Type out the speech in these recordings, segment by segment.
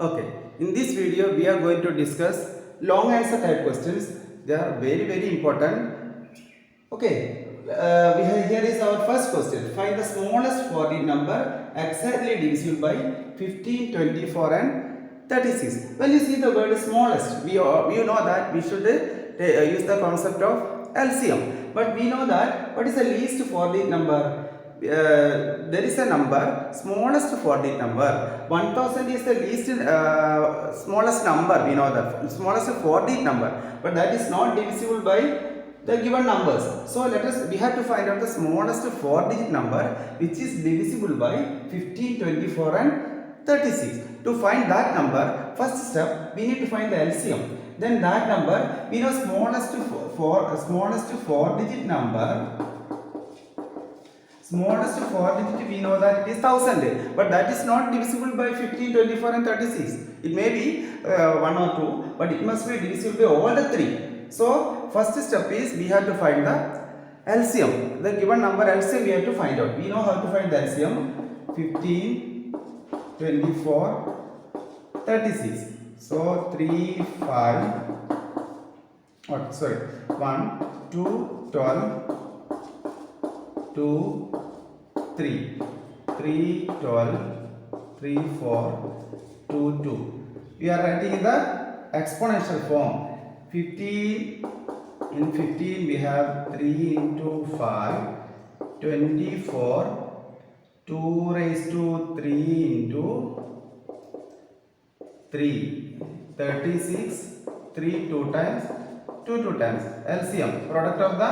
Okay, in this video we are going to discuss long answer type questions. They are very important. Okay, here is our first question. Find the smallest 40 number exactly divisible by 15, 24 and 36. When you see the word smallest, we know that we should use the concept of LCM. But we know that what is the least 40 number? There is a number, smallest 40 number. 1000 is the least smallest number. We know that smallest 40 number, but that is not divisible by the given numbers. So we have to find out the smallest 4-digit number which is divisible by 15, 24 and 36. To find that number, first step we need to find the LCM. Then that number, we know smallest 4-digit number. Smallest 4-digit we know that it is 1000, but that is not divisible by 15, 24 and 36. It may be 1 or 2, but it must be divisible by all the 3. So first step is we have to find the LCM. The given number LCM we have to find out. We know how to find the LCM. 15, 24, 36. So 3, 5, 1, 2, 12, 2, 3, 3, 12, 3, 4, 2, 2. We are writing in the exponential form. 15, in 15 we have 3 into 5, 24, 2 raised to 3 into 3, 36, 3 2 times, 2 times. LCM, product of the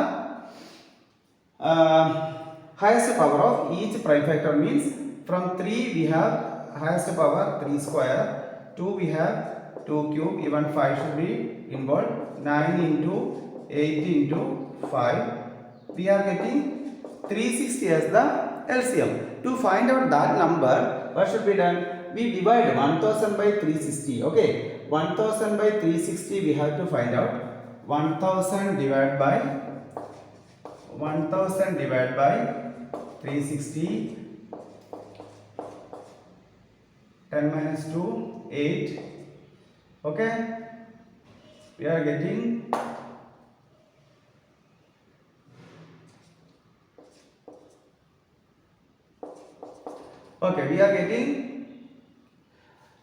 highest power of each prime factor means from 3 we have highest power 3 square, 2 we have 2 cube, even 5 should be involved, 9 into 8 into 5, we are getting 360 as the LCM. To find out that number, what should be done? We divide 1000 by 360. Okay, 1000 by 360 we have to find out. 1000 divided by 360, 10 minus 2, 8. Okay, we are getting we are getting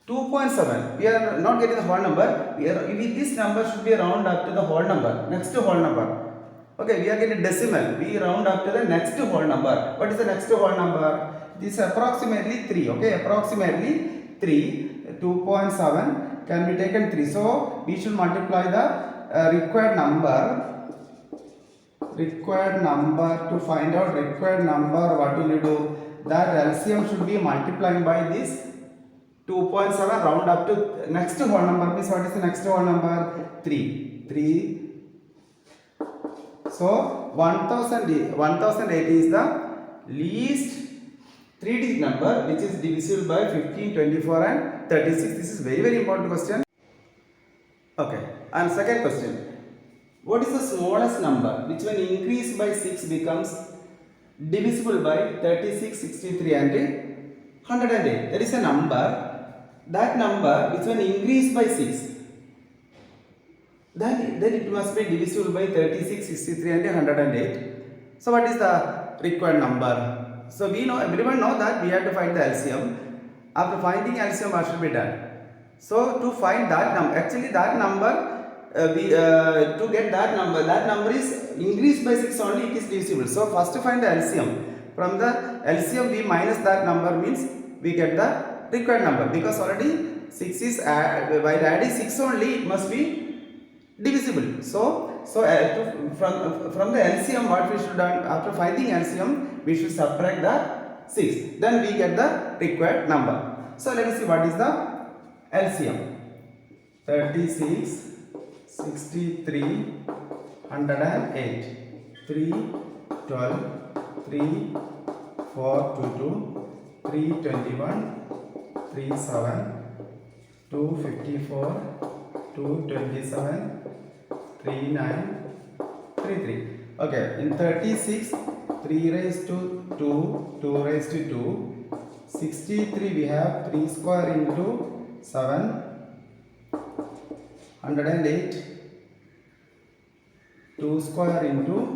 2.7. We are not getting the whole number. This number should be round up to the whole number, next whole number. Okay, we are getting decimal. We round up to the next whole number. What is the next whole number? This is approximately 3. Okay, approximately 3. 2.7 can be taken 3. So we should multiply the required number. To find out required number, what will you do? That LCM should be multiplying by this 2.7 round up to next whole number. Means what is the next whole number? 3. So 1080 is the least 3-digit number which is divisible by 15, 24 and 36. This is very important question. Okay, and second question. What is the smallest number which when increased by 6 becomes divisible by 36, 63 and 108? There is a number. That number which when increased by 6, then it must be divisible by 36, 63 and 108. So what is the required number? So everyone know that we have to find the LCM. After finding LCM, what should be done? So to find that number, actually that number, to get that number is increased by 6 only, it is divisible. So first to find the LCM. From the LCM we minus that number means we get the required number, because already 6 is by adding 6 only it must be divisible. So from the LCM, what we should do after finding LCM, we should subtract the 6. Then we get the required number. So let us see what is the LCM. 36, 63, 108, 3, 12, 3, 4, 2, 2, 3, 21, 3, 7, 2, 54, 2, 27, 3, 9, 3, 3. Okay, in 36, 3 raised to 2, 2 raised to 2. 63 we have 3 square into 7, 108, 2 square into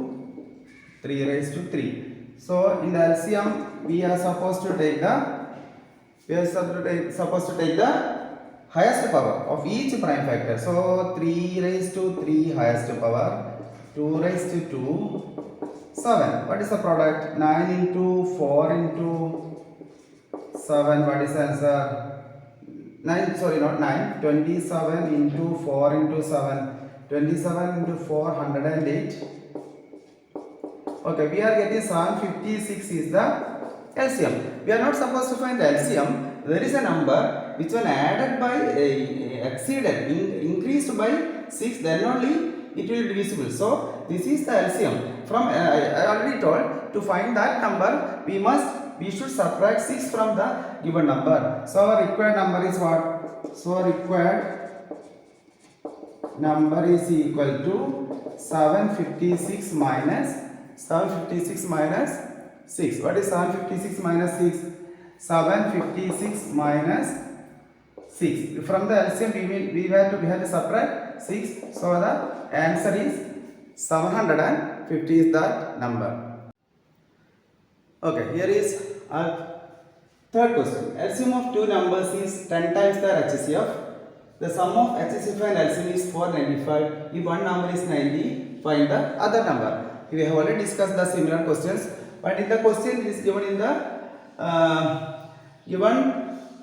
3 raised to 3. So in the LCM we are supposed to take the highest power of each prime factor. So 3 raised to 3 highest power, 2 raised to 2, 7. What is the product? 9 into 4 into 7. What is the answer? 9, sorry, not 9. 27 into 4 into 7. 27 into 4, 108. Okay, we are getting 756 is the LCM. We are not supposed to find the LCM. There is a number which when added by increased by 6, then only it will be divisible. So this is the LCM. From I already told, to find that number we should subtract 6 from the given number. So our required number is what? So required number is equal to 756 minus 6. What is 756 minus 6? 756 minus 6. From the LCM we have to subtract 6. So the answer is 750 is that number. Okay, here is our third question. LCM of two numbers is 10 times their HCF. The sum of HCF and LCM is 495. If one number is 90, find the other number. We have already discussed the similar questions, but in the question is given in the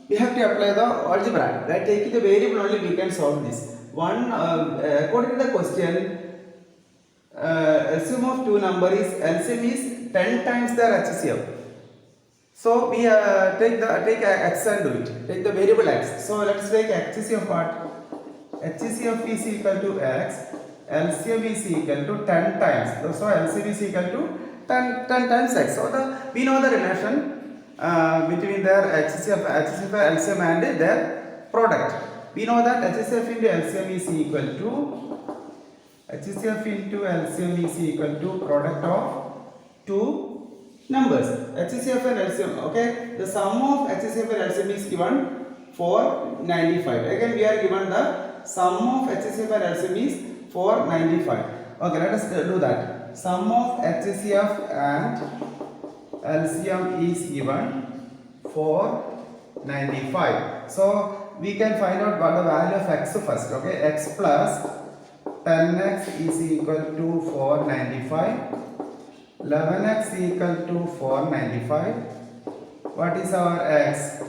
we have to apply the algebra. By taking the variable only we can solve this. According to the question, LCM of two numbers is LCM is 10 times their HCF. So we take x and do it. Take the variable x. So let's take HCF what? HCF is equal to x. LCM is equal to 10 times. So LCM is equal to 10 times x. So we know the relation between their HCF, LCM and their product. We know that HCF into LCM is equal to product of two numbers. HCF and LCM. Okay, the sum of HCF and LCM is given 495. Again, we are given the sum of HCF and LCM is 495. Okay, let us do that. Sum of HCF and LCM is given 495. So we can find out what the value of x first. Okay, x plus 10x is equal to 495. 11x equal to 495. What is our x?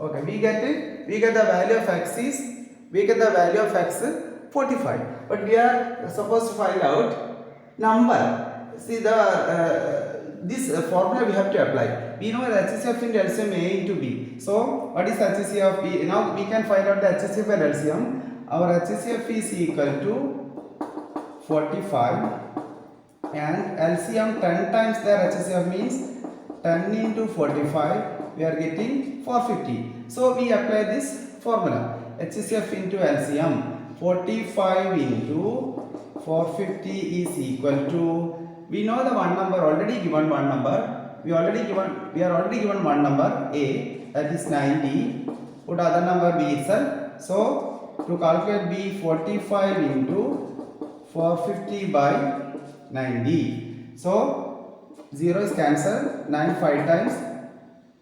Okay, we get it. We get the value of x is 45. But we are supposed to find out number. See this formula we have to apply. We know that HCF into LCM A into B. So what is HCF of B? Now we can find out the HCF and LCM. Our HCF is equal to 45 and LCM 10 times their HCF means 10 into 45 we are getting 450. So we apply this formula. HCF into LCM 45 into 450 is equal to, we know the one number already given one number. We are already given one number A, that is 90. Put other number B itself. So to calculate B, 45 into 450 by 90. So 0 is cancelled. 9 5 times.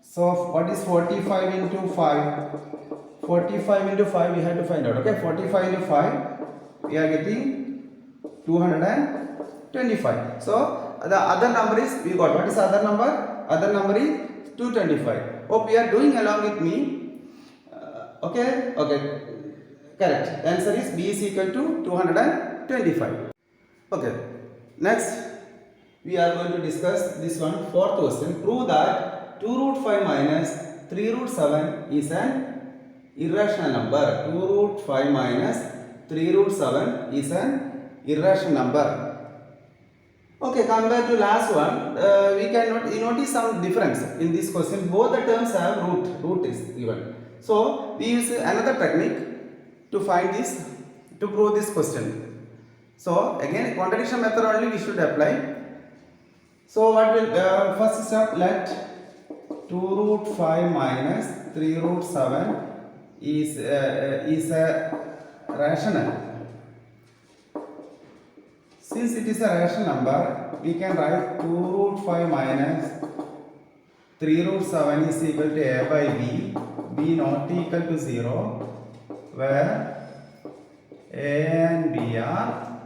So what is 45 into 5? 45 into 5 we have to find out. Okay, 45 into 5 we are getting 225. So the other number is, we got, what is the other number? Other number is 225. Hope you are doing along with me. Okay, correct. The answer is B is equal to 225. Okay, next we are going to discuss this one, fourth question. Prove that 2 root 5 minus 3 root 7 is an irrational number. 2 root 5 minus 3 root 7 is an irrational number. Okay, compared to last one, we can notice some difference in this question. Both the terms have root is given. So we use another technique to find this, to prove this question. So again, contradiction method only we should apply. So what will first step, let 2 root 5 minus 3 root 7 is a rational. Since it is a rational number, we can write 2 root 5 minus 3 root 7 is equal to a by b not equal to 0, where a and b are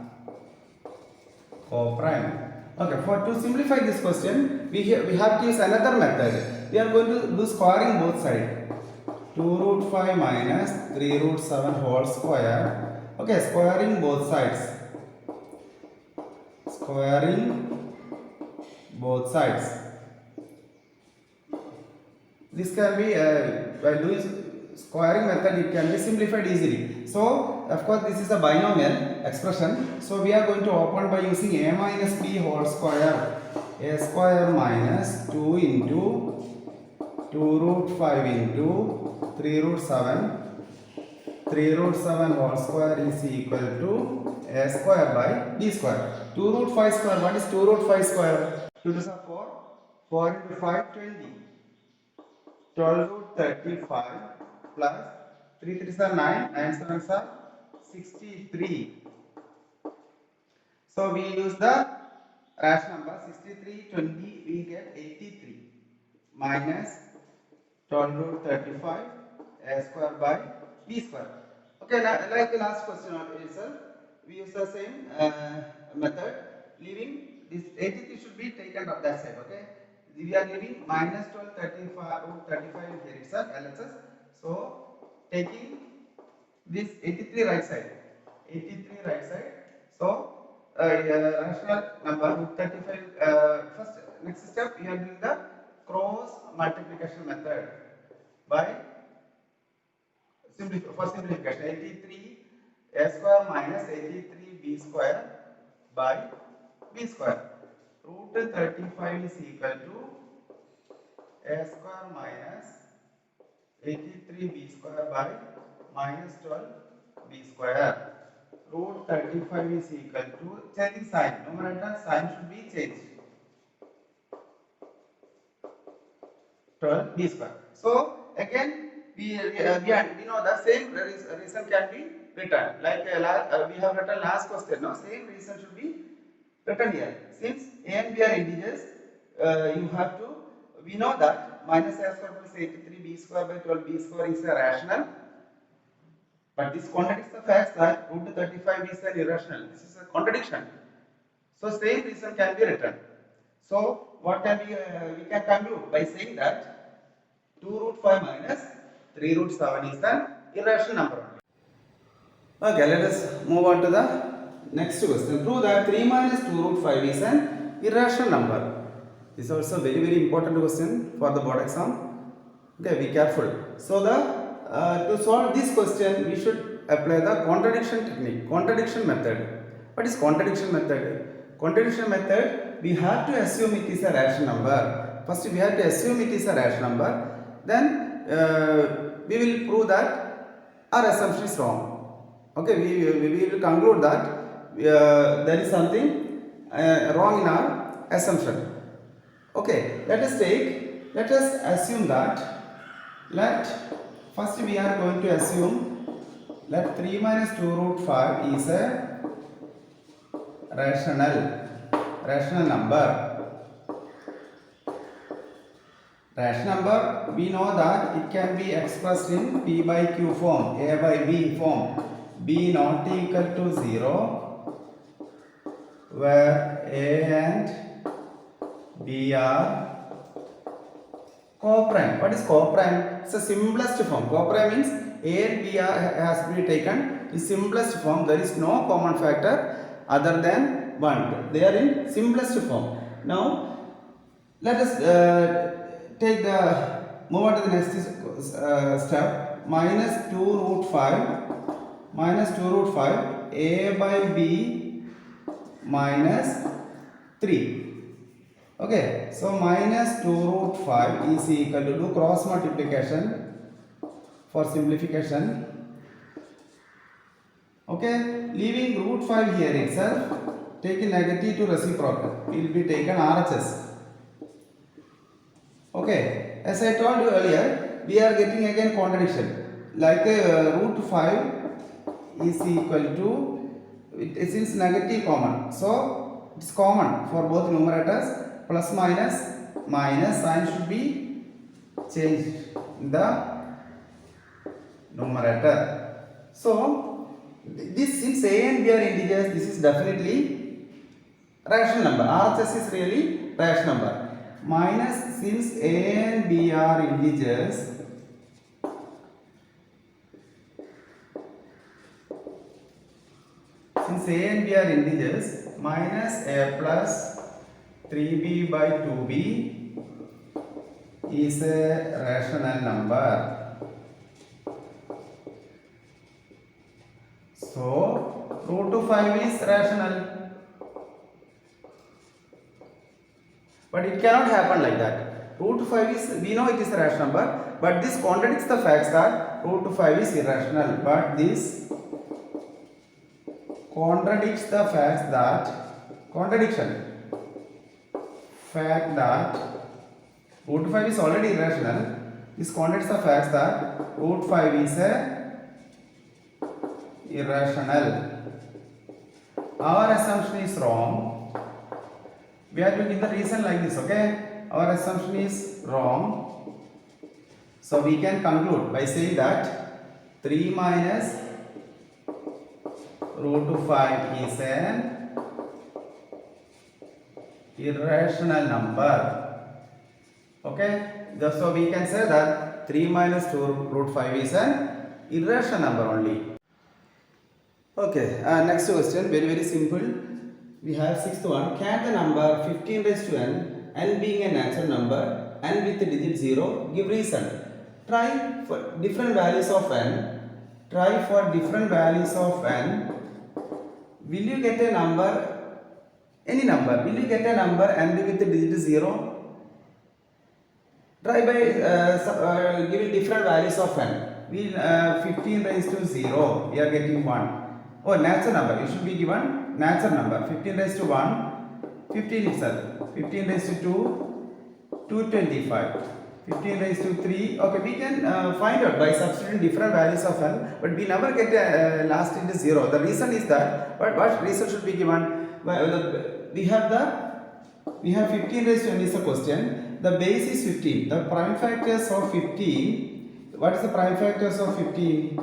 co-prime. Okay, to simplify this question, we have to use another method. We are going to do squaring both sides. 2 root 5 minus 3 root 7 whole square. Okay, squaring both sides. Squaring both sides. This can be by doing squaring method, it can be simplified easily. So of course this is a binomial expression, so we are going to open by using a minus b whole square, a square minus 2 into 2 root 5 into 3 root 7. 3 root 7 whole square is equal to a square by b square. 2 root 5 square, what is 2 root 5 square? 2 to the 4, 4 into 5, 20. 12 root 35 plus 3 3s are 9, 9 7s are 63. So we use the rational number 63, 20, we get 83 minus 12 root 35 a square by b square. Okay, like the last question itself, we use the same method, leaving this 83 should be taken up that side. Okay, we are leaving minus 12 35 root 35 here itself LHS. So taking this 83 right side, 83 right side. So rational number root 35. First, next step, we are doing the cross multiplication method by simplification. 83 a square minus 83 b square by b square. Root 35 is equal to a square minus 83 b square by minus 12 b square. Root 35 is equal to, changing sign, numerator sign should be changed, 12 b square. So again we know the same reason can be written, like we have written last question. No, same reason should be written here. Since a and b are integers, you have to, we know that minus a square plus 83 b square by 12 b square is a rational, but this contradicts the fact that root 35 is an irrational. This is a contradiction. So same reason can be written. So what can we can conclude by saying that 2 root 5 minus 3 root 7 is an irrational number. Okay, let us move on to the next question. Prove that 3 minus 2 root 5 is an irrational number. This is also very important question for the board exam. Okay, be careful. So to solve this question, we should apply the contradiction technique, contradiction method. What is contradiction method? Contradiction method, we have to assume it is a rational number. First, we have to assume it is a rational number. Then we will prove that our assumption is wrong. Okay, we will conclude that there is something wrong in our assumption. Okay, let us assume that, first we are going to assume that 3 minus 2 root 5 is a rational number. Rational number, we know that it can be expressed in p by q form, a by b form, b not equal to 0, where a and b are co-prime. What is co-prime? It's the simplest form. Co-prime means a and b has been taken in simplest form. There is no common factor other than 1. They are in simplest form. Now let us move on to the next step. Minus 2 root 5 a by b minus 3. Okay, so minus 2 root 5 is equal to, do cross multiplication for simplification. Okay, leaving root 5 here itself, take a negative to reciprocal. It will be taken RHS. Okay, as I told you earlier, we are getting again contradiction. Like root 5 is equal to, it seems negative common. So, it's common for both numerators. Plus minus sign should be changed in the numerator. So, this since a and b are integers, this is definitely rational number. RHS is really rational number. Minus, since a and b are integers, minus a plus 3b by 2b is a rational number. So, root 5 is rational. But it cannot happen like that. Root 5 is, we know it is a rational number, but this contradicts the facts that root 5 is irrational. But this contradicts the facts that, fact that root 5 is already irrational. This contradicts the facts that root 5 is a irrational. Our assumption is wrong. We are to give the reason like this, okay? Our assumption is wrong. So we can conclude by saying that 3 minus root 5 is an irrational number. Okay? So we can say that 3 minus root 5 is an irrational number only. Okay, next question, very simple. We have sixth one. Can the number 15 raised to n being a natural number, n with the digit 0, give reason? Try for different values of n. Will you get a number, any number? Will you get a number n with the digit 0? Try by giving different values of n. 15 raised to 0, we are getting 1. Oh, natural number, it should be given natural number. 15 raised to 1, 15 itself. 15 raised to 2, 225. 15 raised to 3. Okay, we can find out by substituting different values of n, but we never get a last into 0. The reason is that, but what reason should be given? We have 15 raised to n is a question. The base is 15. The prime factors of 15. What is the prime factors of 15?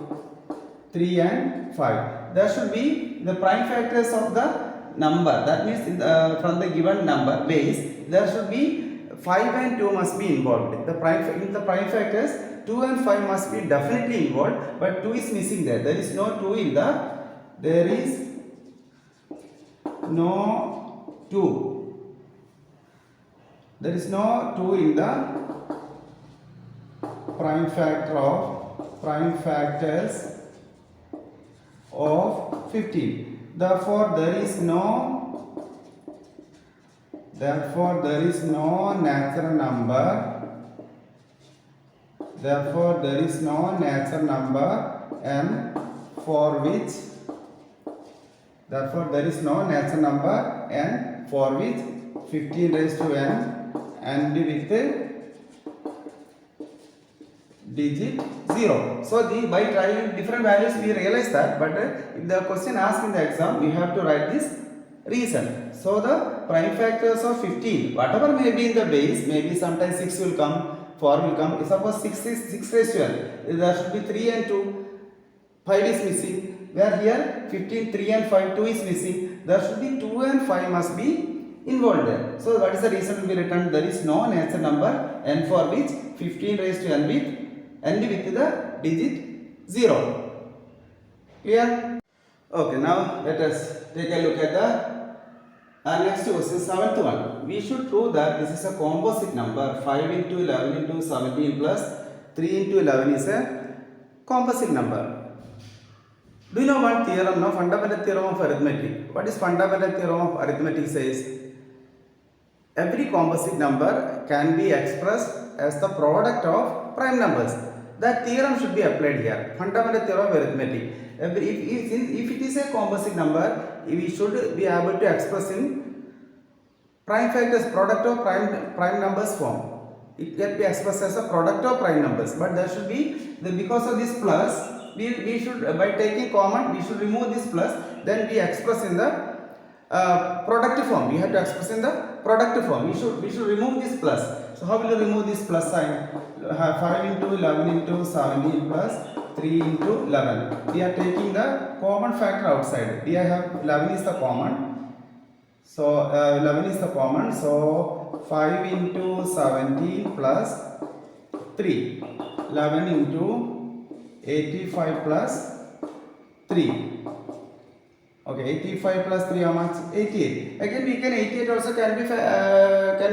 3 and 5. There should be the prime factors of the number. That means from the given number base, there should be 5 and 2 must be involved. In the prime factors, 2 and 5 must be definitely involved, but 2 is missing there. There is no 2 in the, there is no 2. There is no 2 in the prime factors of 15. Therefore there is no natural number n for which 15 raised to n and with digit 0. So by trying different values we realize that, but if the question asked in the exam, we have to write this reason. So the prime factors of 15, whatever may be in the base, maybe sometimes 6 will come, 4 will come. Suppose 6 is 6 raised to n, there should be 3 and 2, 5 is missing. Where here 15, 3 and 5, 2 is missing. There should be 2 and 5 must be involved there. So what is the reason to be written? There is no natural number n for which 15 raised to n with the digit 0. Clear? Okay, now let us take a look at the next question, 7th one. We should prove that this is a composite number. 5 into 11 into 17 plus 3 into 11 is a composite number. Do you know one theorem now? Fundamental theorem of arithmetic. What is fundamental theorem of arithmetic says? Every composite number can be expressed as the product of prime numbers. That theorem should be applied here. Fundamental theorem of arithmetic. If it is a composite number, we should be able to express in prime factors, product of prime numbers form. it can be expressed as a product of prime numbers, but there should be because of this plus we should by taking common we should remove this plus, then we express in the product form. We have to express in the product form. We should remove this plus. So how will you remove this plus sign? 5 into 11 into 17 plus 3 into 11. We are taking the common factor outside. We have 11 is the common. So 11 is the common. So 5 into 17 plus 3. 11 into 85 plus 3. Okay, 85 plus 3 how much? 88. Again we can 88 also can be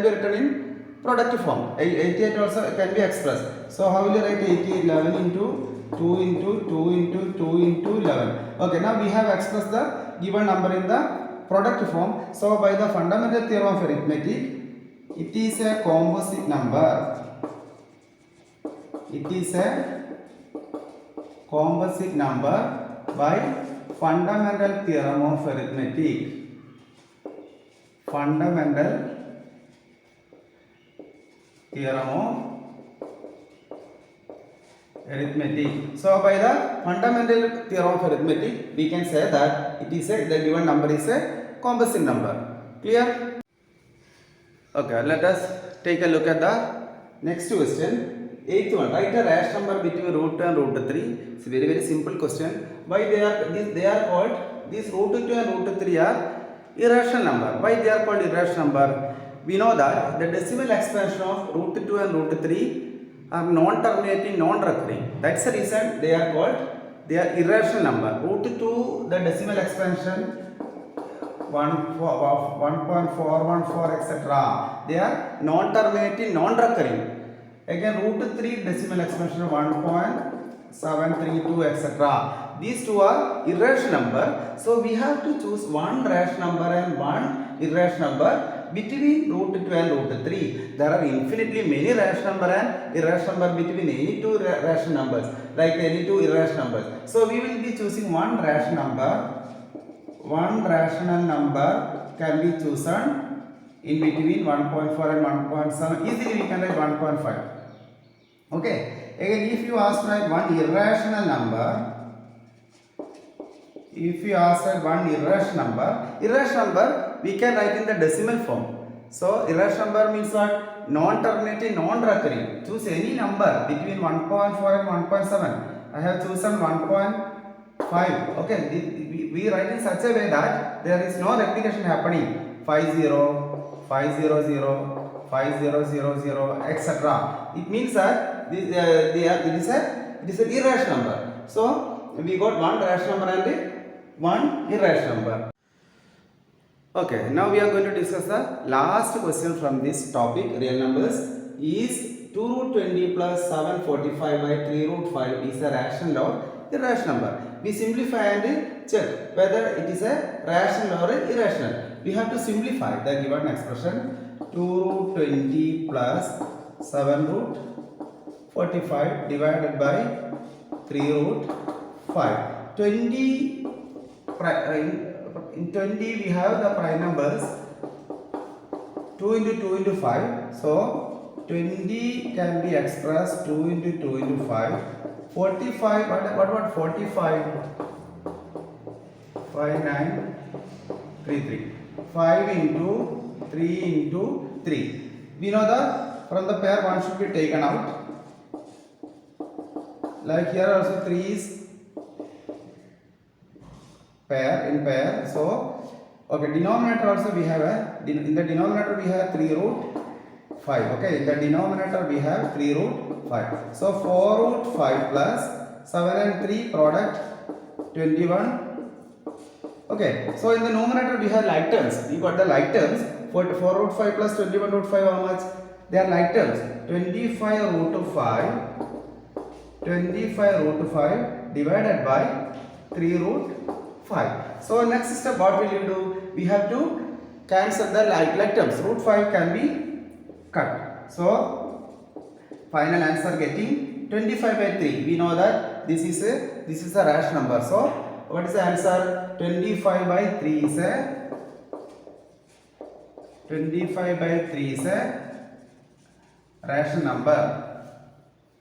written in product form. 88 also can be expressed. So how will you write 88? 11 into 2 into 2 into 2 into 11. Okay, now we have expressed the given number in the product form. So by the fundamental theorem of arithmetic, it is a composite number. It is a composite number by fundamental theorem of arithmetic. Fundamental theorem of arithmetic. So by the fundamental theorem of arithmetic, we can say that it is the given number is a composite number. Clear? Okay, let us take a look at the next question. 8th one. Write a rash number between root 2 and root 3. It's a very simple question. Why they are called, these root 2 and root 3 are irrational number. Why they are called irrational number? We know that the decimal expansion of root 2 and root 3 are non-terminating, non-recurring. That's the reason they are irrational number. Root 2, the decimal expansion 1.414 etc. They are non-terminating, non-recurring. Again root 3 decimal expansion 1.732 etc. These two are irrational number. So we have to choose one rational number and one irrational number between root 2 and root 3. There are infinitely many rational number and irrational number between any two rational numbers, like any two irrational numbers. So we will be choosing one rational number. One rational number can be chosen in between 1.4 and 1.7. Easily we can write 1.5. Okay. Again, if you ask write one irrational number, irrational number we can write in the decimal form. So irrational number means what? Non-terminating, non-recurring. Choose any number between 1.4 and 1.7. I have chosen 1.5. Okay, we write in such a way that there is no replication happening. 50, 500, 5000, etc. It means that it is an irrational number. So we got one rational number and one irrational number. Okay, now we are going to discuss the last question from this topic, real numbers. Is 2 root 20 plus 745 by 3 root 5 is a rational or irrational number? We simplify and check whether it is a rational or irrational. We have to simplify the given expression. 2 root 20 plus 7 root 45 divided by 3 root 5. 20 in 20 we have the prime numbers 2 into 2 into 5. So 20 can be expressed 2 into 2 into 5. 45, what about 45? 5933. 5 into 3 into 3. We know that from the pair 1 should be taken out. Like here also 3 is in pair. So okay, denominator also we have in the denominator we have 3 root 5. Okay, in the denominator we have 3 root 5. So 4 root 5 plus 7 and 3 product 21. Okay, so in the numerator we have like terms. We got the like terms. 4 root 5 plus 21 root 5 how much? They are like terms. 25 root 5 divided by 3 root 5. So next step what will you do? We have to cancel the like terms. Root 5 can be cut. So final answer getting 25 by 3. We know that this is a rational number. So what is the answer? 25 by 3 is a Rational number.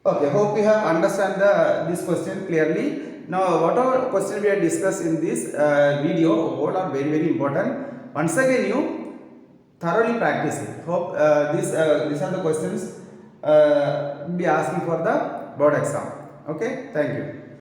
Okay, hope you have understand this question clearly. Now, whatever question we have discussed in this video, all are very very important. Once again, you thoroughly practice it. Hope these are the questions be asking for the board exam. Okay, thank you.